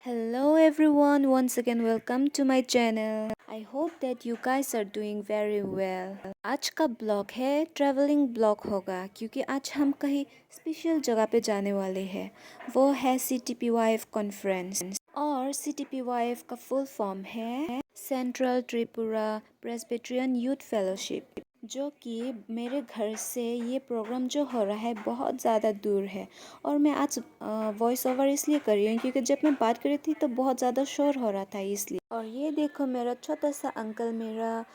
Hello everyone, once again welcome to my channel. I hope that you guys are doing very well. आज का blog है travelling blog होगा क्योंकि आज हम कहीं स्पेशल जगह पे जाने वाले हैं। वो है CTPYF कॉन्फ्रेंस और CTPYF का फुल फॉर्म है central Tripura Presbyterian youth fellowship, जो कि मेरे घर से ये प्रोग्राम जो हो रहा है बहुत ज़्यादा दूर है। और मैं आज वॉइस ओवर इसलिए कर रही हूँ क्योंकि जब मैं बात कर रही थी तो बहुत ज़्यादा शोर हो रहा था इसलिए। और ये देखो मेरा छोटा सा अंकल, मेरा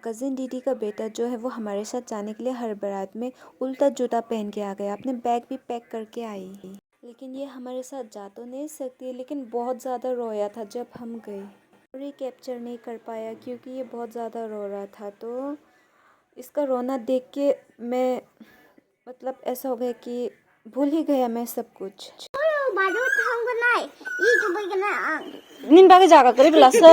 कज़िन दीदी का बेटा जो है वो हमारे साथ जाने के लिए हर बारात में उल्टा जूता पहन के आ गया। अपने बैग भी पैक करके आई, लेकिन ये हमारे साथ जा तो नहीं सकती, लेकिन बहुत ज़्यादा रोया था जब हम गए। और ये कैप्चर नहीं कर पाया क्योंकि ये बहुत ज़्यादा रो रहा था। तो इसका रोना देख के मैं ऐसा हो गया कि भूल ही गया मैं सब कुछ। nin bagi jaga kari belasa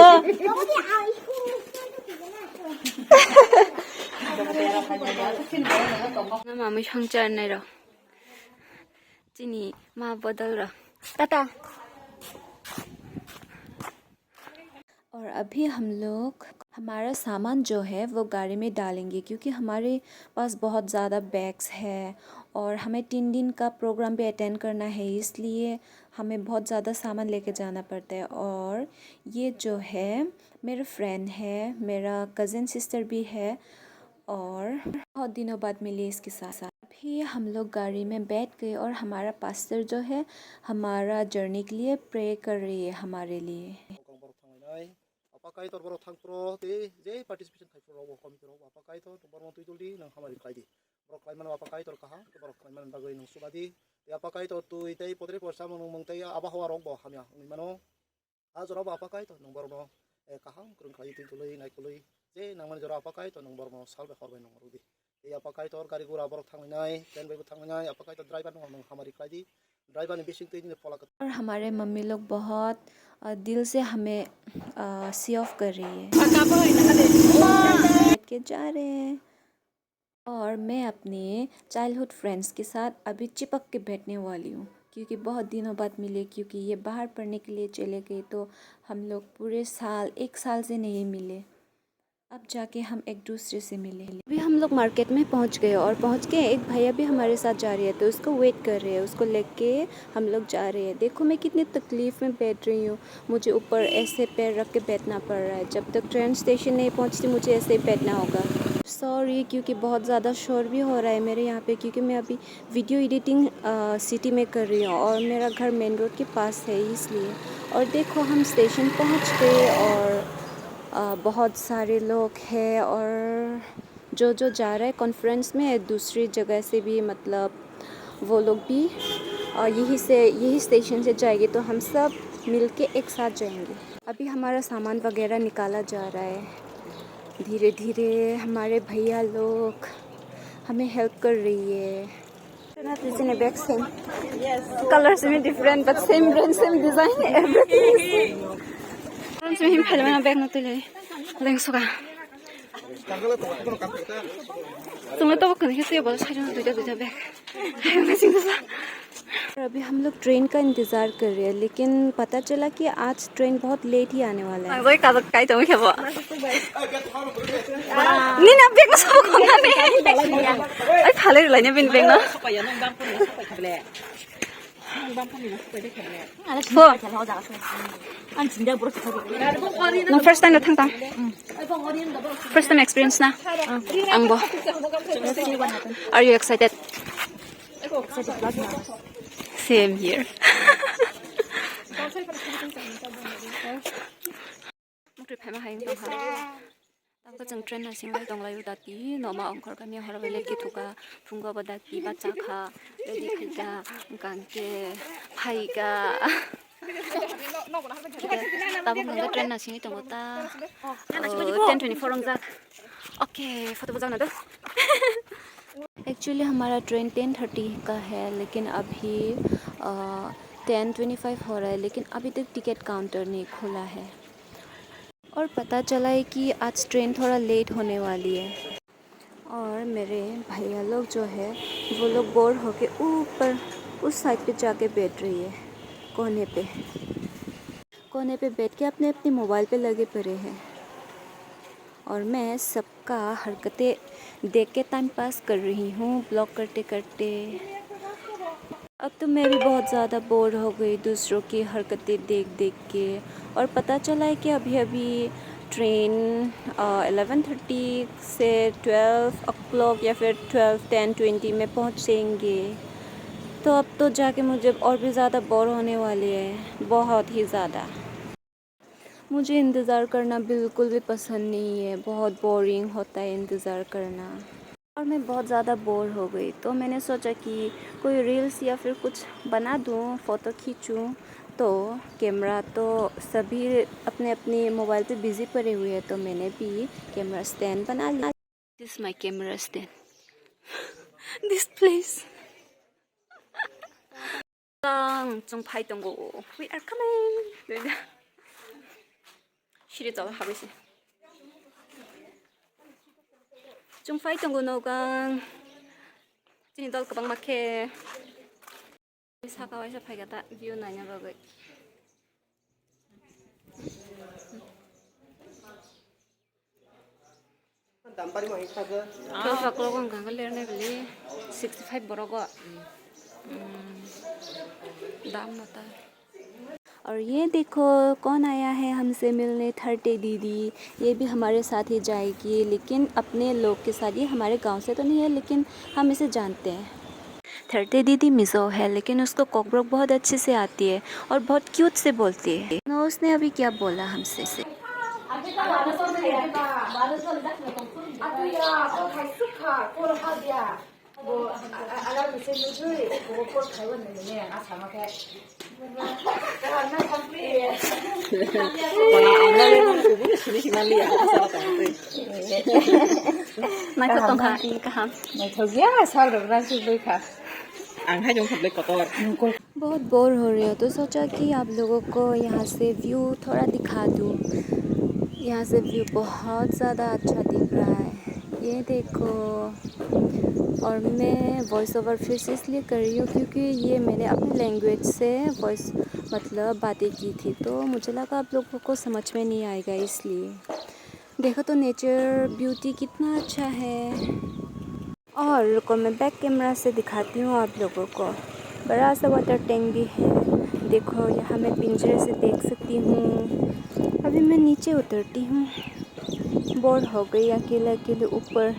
mami sangchar nai ro chini ma badal ro tata। और अभी हम लोग हमारा सामान जो है वो गाड़ी में डालेंगे क्योंकि हमारे पास बहुत ज़्यादा बैग्स है और हमें 3 दिन का प्रोग्राम भी अटेंड करना है, इसलिए हमें बहुत ज़्यादा सामान लेके जाना पड़ता है। और ये जो है मेरा फ्रेंड है, मेरा कज़न सिस्टर भी है और बहुत दिनों बाद मिली इसके साथ। अभी हम लोग गाड़ी में बैठ गए और हमारा पास्टर जो है हमारा जर्नी के लिए प्रे कर रही है हमारे लिए। apakai tor borok thangpro te je participation khai pro bo komite ro apakai tor borok tuituli nang hamari klaidi borok klaiman apakai tor kaha borok klaiman bagoi nang subadi te apakai tor tui tei potre porsa mong mong tei abahawa rok bo hamya ni mano a jora bo apakai tor nang borok no kaha kurun klai tuituli nai kului je nang man jora apakai tor nang borok no salbe khorbai nang rudi te apakai tor gari gura borok thangnai ten bai thangnai apakai tor driver nang hamari klaidi driver ने basic तो इन्हें follow कर। और हमारे mummy लोग बहुत दिल से हमें सी ऑफ कर रही है, बैठ के जा रहे हैं। और मैं अपने चाइल्डहुड फ्रेंड्स के साथ अभी चिपक के बैठने वाली हूँ क्योंकि बहुत दिनों बाद मिले, क्योंकि ये बाहर पढ़ने के लिए चले गए तो हम लोग पूरे साल 1 साल से नहीं मिले। अब जाके हम एक दूसरे से मिले। अभी हम लोग मार्केट में पहुंच गए और पहुंच के एक भैया भी हमारे साथ जा रही है तो उसको वेट कर रहे हैं, उसको लेके हम लोग जा रहे हैं। देखो मैं कितनी तकलीफ़ में बैठ रही हूँ, मुझे ऊपर ऐसे पैर रख के बैठना पड़ रहा है। जब तक ट्रेन स्टेशन नहीं पहुँचती मुझे ऐसे ही बैठना होगा। सॉरी क्योंकि बहुत ज़्यादा शोर भी हो रहा है मेरे यहाँ पे, क्योंकि मैं अभी वीडियो एडिटिंग सिटी में कर रही हूँ और मेरा घर मेन रोड के पास है इसलिए। और देखो हम स्टेशन पहुँच गए और बहुत सारे लोग हैं और जो जा रहा है कॉन्फ्रेंस में दूसरी जगह से भी, वो लोग भी यही स्टेशन से जाएंगे तो हम सब मिलके एक साथ जाएंगे। अभी हमारा सामान वगैरह निकाला जा रहा है धीरे धीरे। हमारे भैया लोग हमें हेल्प कर रही है। बैग सेम कलर्स में different but same brand same design everything से हिम फैलना बैग न तले लेंग सुगा तुम तो बकन के से बोल साइड में दूजा बैग मैं सिंग और अभी हम लोग ट्रेन का इंतज़ार कर रहे हैं, लेकिन पता चला कि आज ट्रेन बहुत लेट ही आने वाला है। वही काज काई तो खेबो नि ना बैग न सब कोना ने ओइ फाले लाइने बिन बैग न no first time thang tam first time experience na angbo are you excited same here mukri phema haing tong ha tang ka jang train na singai tong lai udati no ma ongkhor ka mi hora bele ki thuka phunga badati ba cha kha ready khika kangke phaiga tabo nang train na singai tong ta 10:24 rong jak okay photo बजाना दो। Actually हमारा train 10:30 का है, लेकिन अभी 10:25 हो रहा है, लेकिन अभी तक टिकट काउंटर नहीं खुला है। और पता चला है कि आज ट्रेन थोड़ा लेट होने वाली है। और मेरे भैया लोग जो है वो लोग बोर होके ऊपर उस साइड पे जाके बैठ रही है कोने पे। कोने पे बैठ के अपने अपने मोबाइल पे लगे पड़े हैं और मैं सबका हरकतें देख के टाइम पास कर रही हूँ ब्लॉग करते करते। अब तो मैं भी बहुत ज़्यादा बोर हो गई दूसरों की हरकतें देख देख के। और पता चला है कि अभी अभी ट्रेन 11:30 से 12 o'clock या फिर 12:10-20 में पहुँचेंगे। तो अब तो जाके मुझे और भी ज़्यादा बोर होने वाले हैं, बहुत ही ज़्यादा। मुझे इंतज़ार करना बिल्कुल भी पसंद नहीं है, बहुत बोरिंग होता है इंतज़ार करना। और मैं बहुत ज़्यादा बोर हो गई तो मैंने सोचा कि कोई रील्स या फिर कुछ बना दूँ, फ़ोटो खींचूँ। तो कैमरा तो सभी अपने अपने मोबाइल पे बिज़ी पड़े हुए हैं, तो मैंने भी कैमरा स्टैंड बना लिया। This is my camera stand. This place 좀 파이던고 we are coming. 시리자 하듯이 좀 파이던고 너가 진이 너 그방 막해 사과와서 파이가다 뷰 나냐 버거 저 그러고 간걸 내내 빌리 65 버거 दाम होता है। और ये देखो कौन आया है हमसे मिलने, थर्टे दीदी। ये भी हमारे साथ ही जाएगी, लेकिन अपने लोग के साथ। ये हमारे गांव से तो नहीं है लेकिन हम इसे जानते हैं। थर्टे दीदी मिज़ो है लेकिन उसको कॉकब्रोक बहुत अच्छे से आती है और बहुत क्यूट से बोलती है। तो उसने अभी क्या बोला हमसे से बहुत बोर हो रही हो तो सोचा कि आप लोगों को यहाँ से व्यू थोड़ा दिखा दूँ। यहाँ से व्यू बहुत ज़्यादा अच्छा दिख रहा है, ये देखो। और मैं वॉइस ओवर फिर से इसलिए कर रही हूँ क्योंकि ये मैंने अपने लैंग्वेज से वॉइस मतलब बातें की थी, तो मुझे लगा आप लोगों को समझ में नहीं आएगा, इसलिए। देखो तो नेचर ब्यूटी कितना अच्छा है। और रुको मैं बैक कैमरा से दिखाती हूँ आप लोगों को। बड़ा सा वाटर टैंक भी है, देखो यहाँ मैं पिंजरे से देख सकती हूँ। अभी मैं नीचे उतरती हूँ, बोर हो गई अकेले अकेले ऊपर,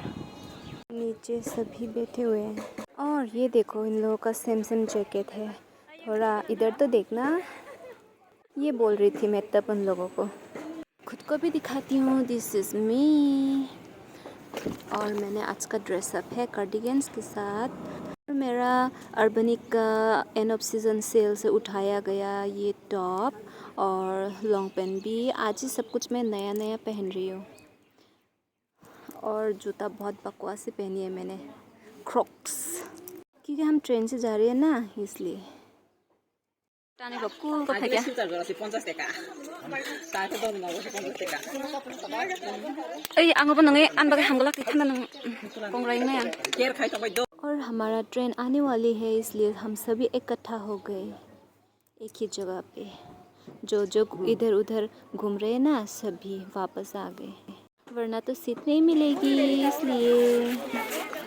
नीचे सभी बैठे हुए हैं। और ये देखो इन लोगों का सेम सेम जैकेट है। थोड़ा इधर तो देखना, ये बोल रही थी मैं तब उन लोगों को। खुद को भी दिखाती हूँ, दिस इज़ मी। और मैंने आज का ड्रेसअप है कार्डिगन्स के साथ। और मेरा अर्बनिक का एंड ऑफ सीज़न सेल से उठाया गया ये टॉप और लॉन्ग पैंट भी। आज ही सब कुछ मैं नया नया पहन रही हूँ। और जूता बहुत बकवास से पहनी है मैंने, क्रॉक्स, क्योंकि हम ट्रेन से जा रहे हैं ना, इसलिए। टाने बक्कू को क्या ए आंगो बनंगे अनबगे हमगला के थमन कोंगराई में। और हमारा ट्रेन आने वाली है, इसलिए हम सभी इकट्ठा हो गए एक ही जगह पे। जो जो इधर उधर घूम रहे हैं ना, सभी वापस आ गए, वरना तो सीट नहीं मिलेगी, इसलिए।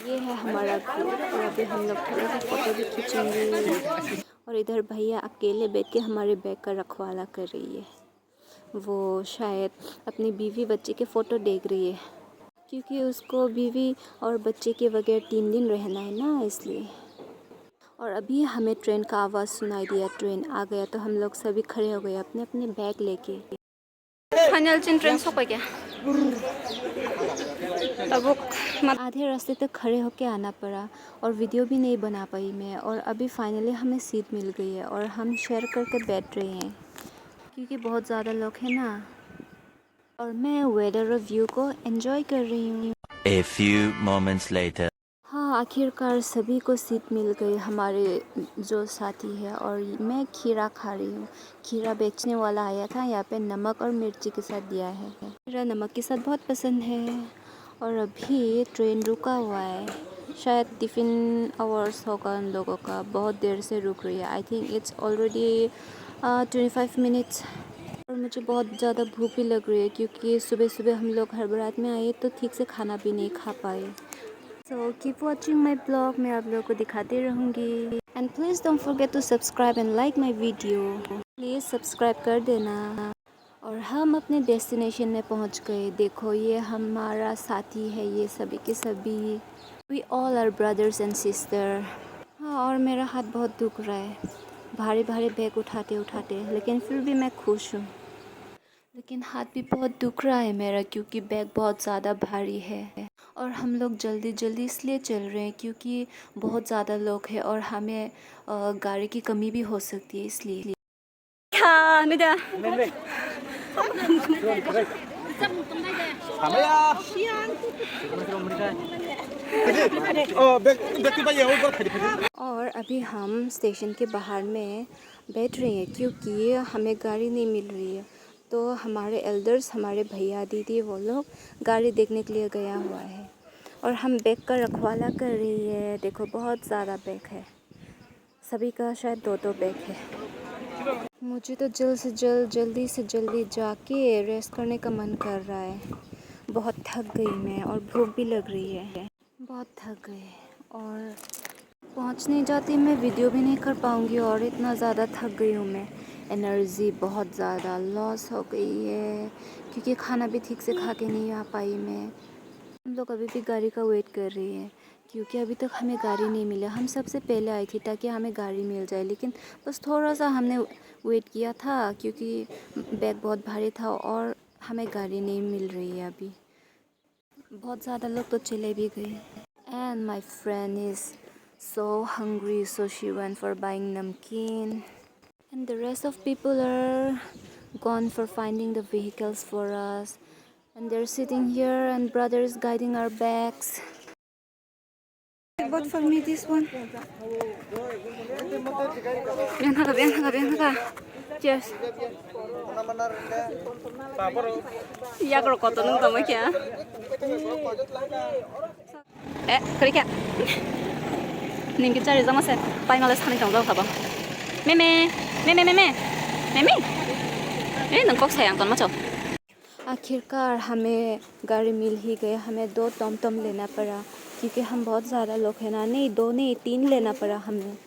ये है हमारा ग्रुप और अभी हम लोग थोड़ा सा फ़ोटो भी खींचेंगे। और इधर भैया अकेले बैठ के हमारे बैग का रखवाला कर रही है। वो शायद अपनी बीवी बच्चे के फ़ोटो देख रही है, क्योंकि उसको बीवी और बच्चे के बगैर 3 दिन रहना है ना, इसलिए। और अभी हमें ट्रेन का आवाज़ सुनाई दिया, ट्रेन आ गया, तो हम लोग सभी खड़े हो गए अपने अपने बैग लेके। फाइनल ट्रेन सो क्या तब आधे रास्ते तक खड़े होके आना पड़ा और वीडियो भी नहीं बना पाई मैं। और अभी फाइनली हमें सीट मिल गई है और हम शेयर करके बैठ रहे हैं, क्योंकि बहुत ज़्यादा लोग हैं ना। और मैं वेदर और व्यू को एंजॉय कर रही हूँ। A few moments later. हाँ, आखिरकार सभी को सीट मिल गई, हमारे जो साथी है। और मैं खीरा खा रही हूँ। खीरा बेचने वाला आया था, यहाँ पे नमक और मिर्ची के साथ दिया है। खीरा नमक के साथ बहुत पसंद है। और अभी ट्रेन रुका हुआ है, शायद टिफ़िन आवर्स होगा उन लोगों का, बहुत देर से रुक रही है। I think it's already 25 minutes. मुझे बहुत ज़्यादा भूख भी लग रही है क्योंकि सुबह सुबह हम लोग हर बारात में आए तो ठीक से खाना भी नहीं खा पाए। So keep watching my blog, मैं आप लोगों को दिखाती रहूँगी। And please don't forget to subscribe and like my video. Please subscribe कर देना। और हम अपने डेस्टिनेशन में पहुंच गए। देखो ये हमारा साथी है, ये सभी के सभी। We all are brothers and sister. हाँ, और मेरा हाथ बहुत दुख रहा है भारी भारी बैग उठाते उठाते, लेकिन फिर भी मैं खुश हूँ। लेकिन हाथ भी बहुत दुख रहा है मेरा क्योंकि बैग बहुत ज़्यादा भारी है। और हम लोग जल्दी जल्दी इसलिए चल रहे हैं क्योंकि बहुत ज़्यादा लोग हैं और हमें गाड़ी की कमी भी हो सकती है, इसलिए। हाँ, और अभी हम स्टेशन के बाहर में बैठ रहे हैं क्योंकि हमें गाड़ी नहीं मिल रही है। तो हमारे एल्डर्स, हमारे भैया दीदी, वो लोग गाड़ी देखने के लिए गया हुआ है और हम बैग का रखवाला कर रही है। देखो बहुत ज़्यादा बैग है, सभी का शायद 2-2 बैग है। मुझे तो जल्दी से जल्दी जाके रेस्ट करने का मन कर रहा है। बहुत थक गई मैं और भूख भी लग रही है। बहुत थक गई और पहुंचने जाती मैं वीडियो भी नहीं कर पाऊंगी और इतना ज़्यादा थक गई हूँ मैं। एनर्जी बहुत ज़्यादा लॉस हो गई है क्योंकि खाना भी ठीक से खा के नहीं आ पाई मैं। हम लोग अभी भी गाड़ी का वेट कर रही है क्योंकि अभी तक हमें गाड़ी नहीं मिला। हम सबसे पहले आई थी ताकि हमें गाड़ी मिल जाए, लेकिन बस थोड़ा सा हमने वेट किया था क्योंकि बैग बहुत भारी था और हमें गाड़ी नहीं मिल रही है अभी। बहुत ज़्यादा लोग तो चले भी गए। And my friend is so hungry, so she went for buying namkeen, and the rest of people are gone for finding the vehicles for us, and they're sitting here and brother is guiding our bags. Bought for me this one. Bien. Cheers. Ya karo koto nung tama kya? Kari kya? Ninki chari zama se pai ngala sani tong zau khaba. Meme. Nang kok sayang ton ma chau. आखिरकार हमें गाड़ी मिल ही गई। हमें 2 टमटम लेना पड़ा क्योंकि हम बहुत ज़्यादा लोग हैं ना। नहीं 2 नहीं 3 लेना पड़ा हमें।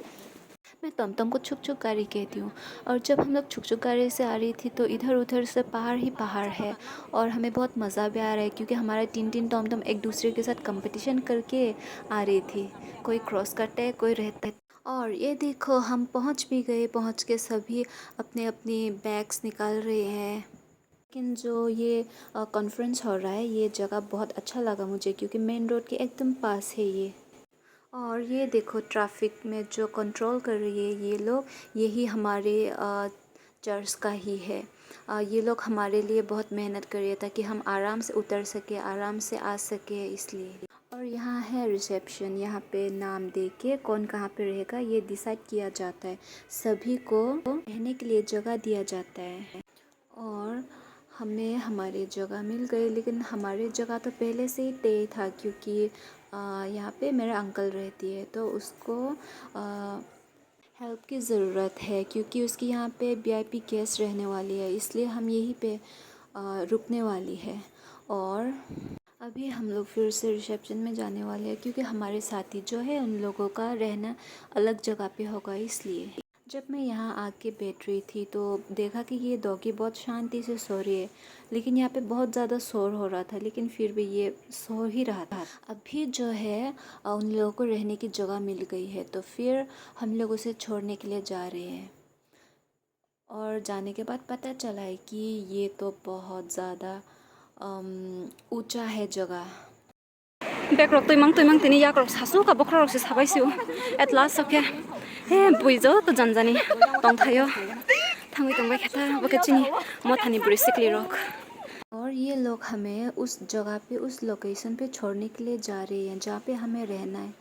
मैं टमटम को छुक गाड़ी कहती हूँ। और जब हम लोग छुक गाड़ी से आ रही थी तो इधर उधर से पहाड़ ही पहाड़ है और हमें बहुत मज़ा भी आ रहा है क्योंकि हमारे 3 टमटम एक दूसरे के साथ कंपटीशन करके आ रही थी। कोई क्रॉस करता है, कोई रहता है। और ये देखो हम पहुँच भी गए। पहुँच के सभी अपने अपने बैग्स निकाल रहे हैं। लेकिन जो ये कॉन्फ्रेंस हो रहा है, ये जगह बहुत अच्छा लगा मुझे क्योंकि मेन रोड के एकदम पास है ये। और ये देखो ट्रैफिक में जो कंट्रोल कर रही है ये लोग, यही हमारे चर्च का ही है। ये लोग हमारे लिए बहुत मेहनत कर रही है ताकि हम आराम से उतर सके, आराम से आ सके, इसलिए। और यहाँ है रिसेप्शन। यहाँ पे नाम दे के कौन कहाँ पे रहेगा ये डिसाइड किया जाता है। सभी को रहने के लिए जगह दिया जाता है और हमें हमारी जगह मिल गई। लेकिन हमारी जगह तो पहले से ही तय था क्योंकि यहाँ पे मेरा अंकल रहती है तो उसको हेल्प की ज़रूरत है क्योंकि उसकी यहाँ पे VIP गेस्ट रहने वाली है, इसलिए हम यहीं पे रुकने वाली है। और अभी हम लोग फिर से रिसेप्शन में जाने वाले हैं क्योंकि हमारे साथी जो है उन लोगों का रहना अलग जगह पे होगा, इसलिए। जब मैं यहाँ आके बैठ रही थी तो देखा कि ये डॉगी बहुत शांति से सो रही है, लेकिन यहाँ पे बहुत ज़्यादा शोर हो रहा था, लेकिन फिर भी ये सो ही रहा था। अभी जो है उन लोगों को रहने की जगह मिल गई है तो फिर हम लोग उसे छोड़ने के लिए जा रहे हैं। और जाने के बाद पता चला है कि ये तो बहुत ज़्यादा ऊंचा है जगह। Backrok tuimang tini yakrok sasu ka bokrarok se sabaisiu at last okay buizo to janjani tong thayo thangui tongbai khata bokachini mothani brisikli rock। और ये लोग हमें उस जगह पे, उस लोकेशन पे छोड़ने के लिए जा रहे हैं जहाँ पे हमें रहना है।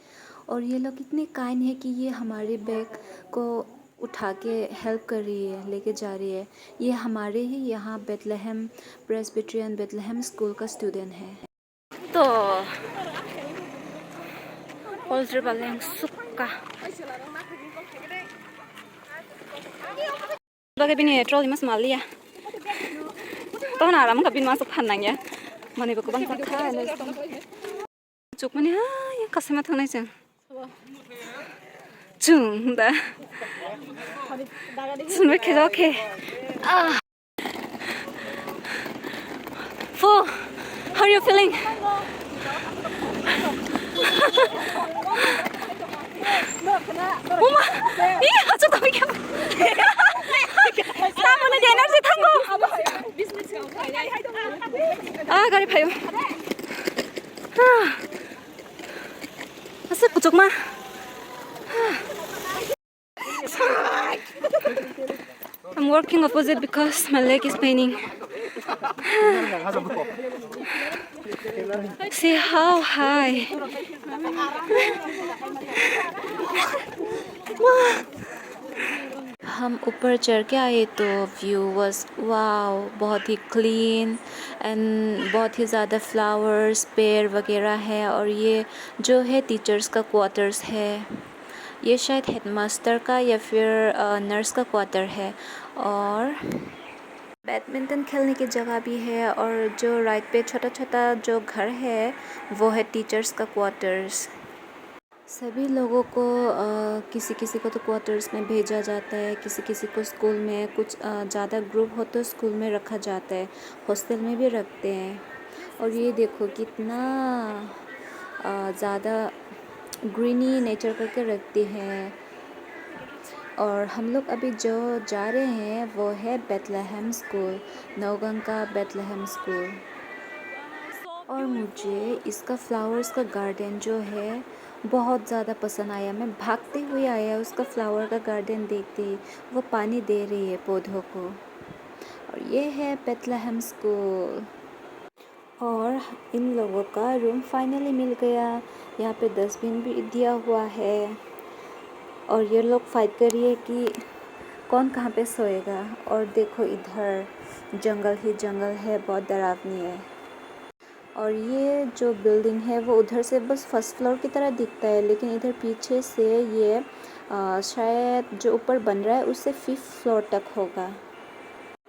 और ये लोग इतने काइंड है कि ये हमारे बैग को उठा के हेल्प कर रही है, लेके जा रही है। ये हमारे ही यहाँ बेथलेहेम प्रेस्बिटेरियन बेथलेहेम स्कूल का स्टूडेंट है। तो पोल्ट्री वाले सुक्का बगे भी नहीं ट्रॉली में संभाल लिया। to na ram ka bin masuk phan ya mani ba kubang takha ne chuk mani ha ya kasama thonai jeng chung da sunwe ke okay Fu, how are you feeling? 엄마, 이 아주 너무 귀여워. 나무는 에너지 탄 거. 아, 가리 봐요. 아스 그쪽만. I'm working opposite because my leg is paining. See how high. हम ऊपर चढ़ के आए तो view was wow, बहुत ही clean and बहुत ही ज़्यादा flowers पेड़ वगैरह है। और ये जो है टीचर्स का क्वार्टर्स है, ये शायद हेडमास्टर का या फिर नर्स का क्वार्टर है। और बैडमिंटन खेलने की जगह भी है। और जो राइट पे छोटा छोटा जो घर है वो है टीचर्स का क्वार्टर्स। सभी लोगों को किसी किसी को तो क्वार्टर्स में भेजा जाता है, किसी किसी को स्कूल में, कुछ ज़्यादा ग्रुप हो तो स्कूल में रखा जाता है, हॉस्टल में भी रखते हैं। और ये देखो कितना ज़्यादा ग्रीनी नेचर करके रखते हैं। और हम लोग अभी जो जा रहे हैं वो है बेथलेहेम स्कूल, नौगंग का बेथलेहेम स्कूल। और मुझे इसका फ्लावर्स का गार्डन जो है बहुत ज़्यादा पसंद आया। मैं भागते हुए आया उसका फ्लावर का गार्डन देखते ही। वो पानी दे रही है पौधों को। और ये है बेथलेहेम स्कूल। और इन लोगों का रूम फाइनली मिल गया। यहाँ पे डस्टबिन भी दिया हुआ है। और ये लोग फाइट कर रही है कि कौन कहाँ पे सोएगा। और देखो इधर जंगल ही जंगल है, बहुत डरावनी है। और ये जो बिल्डिंग है वो उधर से बस फर्स्ट फ्लोर की तरह दिखता है, लेकिन इधर पीछे से ये शायद जो ऊपर बन रहा है उससे 5th फ्लोर तक होगा।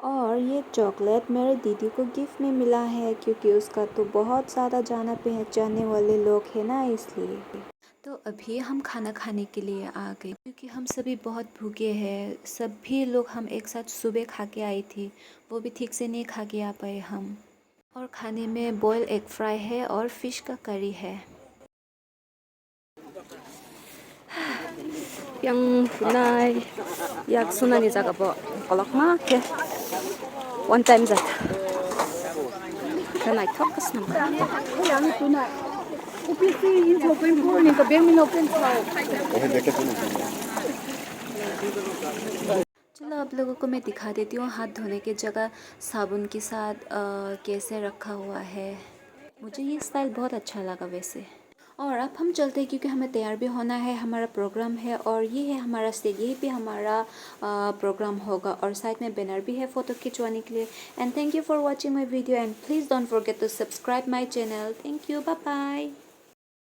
और ये चॉकलेट मेरे दीदी को गिफ्ट में मिला है, क्योंकि उसका तो बहुत ज़्यादा जाना पहचानने वाले लोग हैं ना, इसलिए। तो अभी हम खाना खाने के लिए आ गए, क्योंकि हम सभी बहुत भूखे हैं। सभी लोग हम एक साथ सुबह खा के आए थे, वो भी ठीक से नहीं खा के आ पाए हम। और खाने में बॉयल एग फ्राई है और फिश का करी है। Yang punai yak sunani jaga bo kolok ma ke one time zat kanai thokas nam yang tunai upisi in open pool ni ka bem in open sao चलो आप लोगों को मैं दिखा देती हूँ हाथ धोने की जगह साबुन के साथ कैसे रखा हुआ है। मुझे ये स्टाइल बहुत अच्छा लगा वैसे। और अब हम चलते हैं, क्योंकि हमें तैयार भी होना है, हमारा प्रोग्राम है। और ये है हमारा स्टेज, यही पे हमारा प्रोग्राम होगा। और साइड में बैनर भी है फ़ोटो खिंचवाने के लिए। And thank you for watching my video and please don't forget to subscribe my channel. Thank you, bye bye.